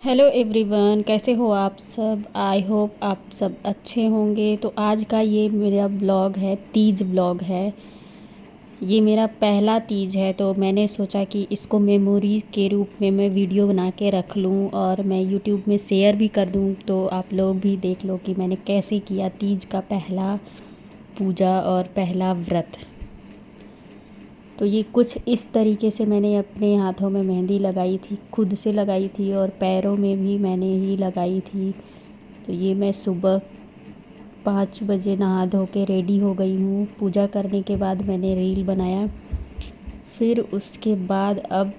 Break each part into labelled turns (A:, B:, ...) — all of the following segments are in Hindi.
A: हेलो एवरीवन, कैसे हो आप सब। आई होप आप सब अच्छे होंगे। तो आज का ये मेरा ब्लॉग है, तीज ब्लॉग है। ये मेरा पहला तीज है, तो मैंने सोचा कि इसको मेमोरी के रूप में मैं वीडियो बना के रख लूँ और मैं यूट्यूब में शेयर भी कर दूँ, तो आप लोग भी देख लो कि मैंने कैसे किया तीज का पहला पूजा और पहला व्रत। तो ये कुछ इस तरीके से मैंने अपने हाथों में मेहंदी लगाई थी, खुद से लगाई थी, और पैरों में भी मैंने ही लगाई थी। तो ये मैं सुबह 5 बजे नहा धो के रेडी हो गई हूँ। पूजा करने के बाद मैंने रील बनाया। फिर उसके बाद अब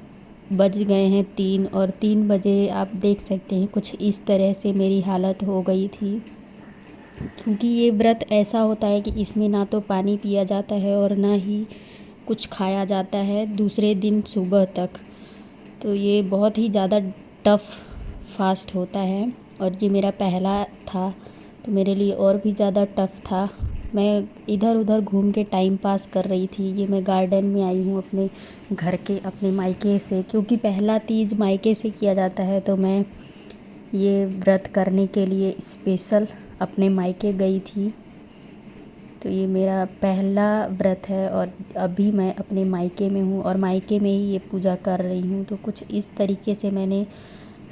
A: बज गए हैं 3, और 3 बजे आप देख सकते हैं कुछ इस तरह से मेरी हालत हो गई थी। क्योंकि ये व्रत ऐसा होता है कि इसमें ना तो पानी पिया जाता है और ना ही कुछ खाया जाता है दूसरे दिन सुबह तक। तो ये बहुत ही ज़्यादा टफ़ फास्ट होता है, और ये मेरा पहला था तो मेरे लिए और भी ज़्यादा टफ़ था। मैं इधर उधर घूम के टाइम पास कर रही थी। ये मैं गार्डन में आई हूँ अपने घर के, अपने मायके से, क्योंकि पहला तीज मायके से किया जाता है। तो मैं ये व्रत करने के लिए स्पेशल अपने मायके गई थी। तो ये मेरा पहला व्रत है और अभी मैं अपने मायके में हूँ और मायके में ही ये पूजा कर रही हूँ। तो कुछ इस तरीके से मैंने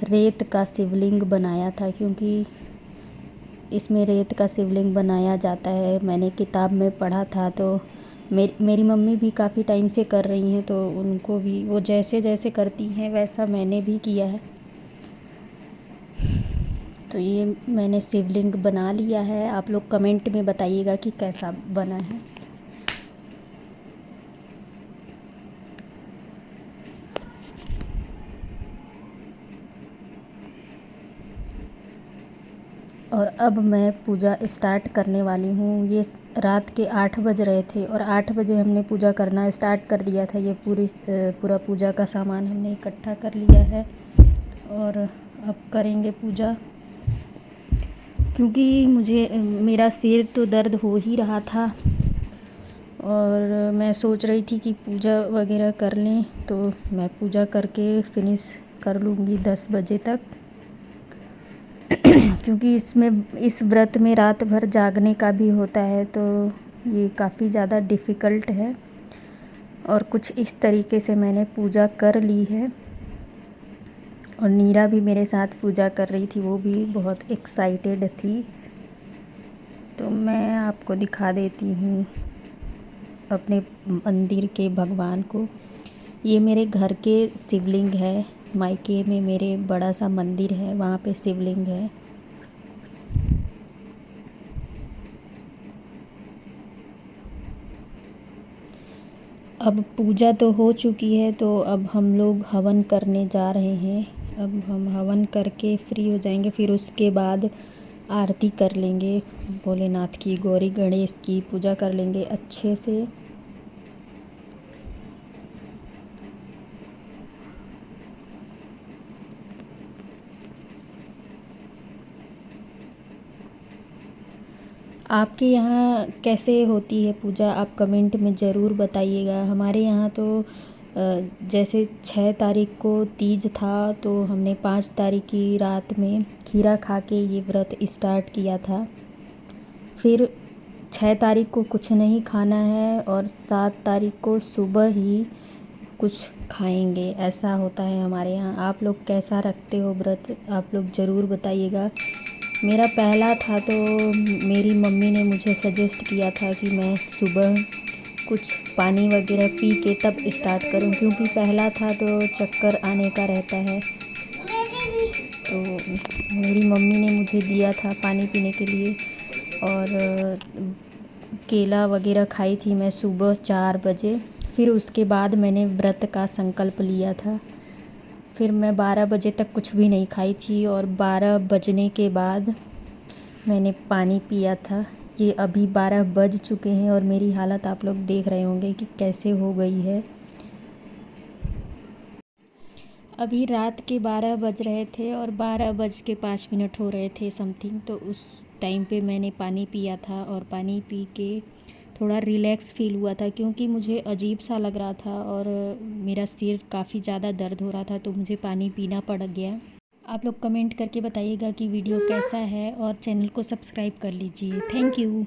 A: रेत का शिवलिंग बनाया था, क्योंकि इसमें रेत का शिवलिंग बनाया जाता है। मैंने किताब में पढ़ा था। तो मेरी मम्मी भी काफ़ी टाइम से कर रही हैं, तो उनको भी वो जैसे जैसे करती हैं वैसा मैंने भी किया है। तो ये मैंने शिवलिंग बना लिया है। आप लोग कमेंट में बताइएगा कि कैसा बना है। और अब मैं पूजा स्टार्ट करने वाली हूँ। ये रात के 8 बज रहे थे और 8 बजे हमने पूजा करना स्टार्ट कर दिया था। ये पूरा पूजा का सामान हमने इकट्ठा कर लिया है और अब करेंगे पूजा। क्योंकि मुझे मेरा सिर तो दर्द हो ही रहा था और मैं सोच रही थी कि पूजा वगैरह कर लें, तो मैं पूजा करके फिनिश कर लूँगी 10 बजे तक। क्योंकि इस व्रत में रात भर जागने का भी होता है, तो ये काफ़ी ज़्यादा डिफ़िकल्ट है। और कुछ इस तरीके से मैंने पूजा कर ली है। और नीरा भी मेरे साथ पूजा कर रही थी, वो भी बहुत एक्साइटेड थी। तो मैं आपको दिखा देती हूँ अपने मंदिर के भगवान को। ये मेरे घर के शिवलिंग है। मायके में मेरे बड़ा सा मंदिर है, वहाँ पे शिवलिंग है। अब पूजा तो हो चुकी है, तो अब हम लोग हवन करने जा रहे हैं। अब हम हवन करके फ्री हो जाएंगे, फिर उसके बाद आरती कर लेंगे। भोलेनाथ की, गौरी गणेश की पूजा कर लेंगे अच्छे से। आपके यहाँ कैसे होती है पूजा, आप कमेंट में ज़रूर बताइएगा। हमारे यहाँ तो जैसे 6 तारीख को तीज था, तो हमने 5 तारीख की रात में खीरा खा के ये व्रत स्टार्ट किया था। फिर 6 तारीख को कुछ नहीं खाना है और 7 तारीख को सुबह ही कुछ खाएंगे। ऐसा होता है हमारे यहाँ। आप लोग कैसा रखते हो व्रत, आप लोग ज़रूर बताइएगा। मेरा पहला था, तो मेरी मम्मी ने मुझे सजेस्ट किया था कि मैं सुबह कुछ पानी वगैरह पी के तब स्टार्ट करूं, क्योंकि पहला था तो चक्कर आने का रहता है। तो मेरी मम्मी ने मुझे दिया था पानी पीने के लिए, और केला वगैरह खाई थी मैं सुबह 4 बजे। फिर उसके बाद मैंने व्रत का संकल्प लिया था। फिर मैं 12 बजे तक कुछ भी नहीं खाई थी, और 12 बजने के बाद मैंने पानी पिया था। ये अभी 12 बज चुके हैं और मेरी हालत आप लोग देख रहे होंगे कि कैसे हो गई है। अभी रात के 12 बज रहे थे और 12 बज के 5 मिनट हो रहे थे समथिंग। तो उस टाइम पे मैंने पानी पिया था, और पानी पी के थोड़ा रिलैक्स फ़ील हुआ था, क्योंकि मुझे अजीब सा लग रहा था और मेरा सिर काफ़ी ज़्यादा दर्द हो रहा था, तो मुझे पानी पीना पड़ गया। आप लोग कमेंट करके बताइएगा कि वीडियो कैसा है और चैनल को सब्सक्राइब कर लीजिए। Thank you.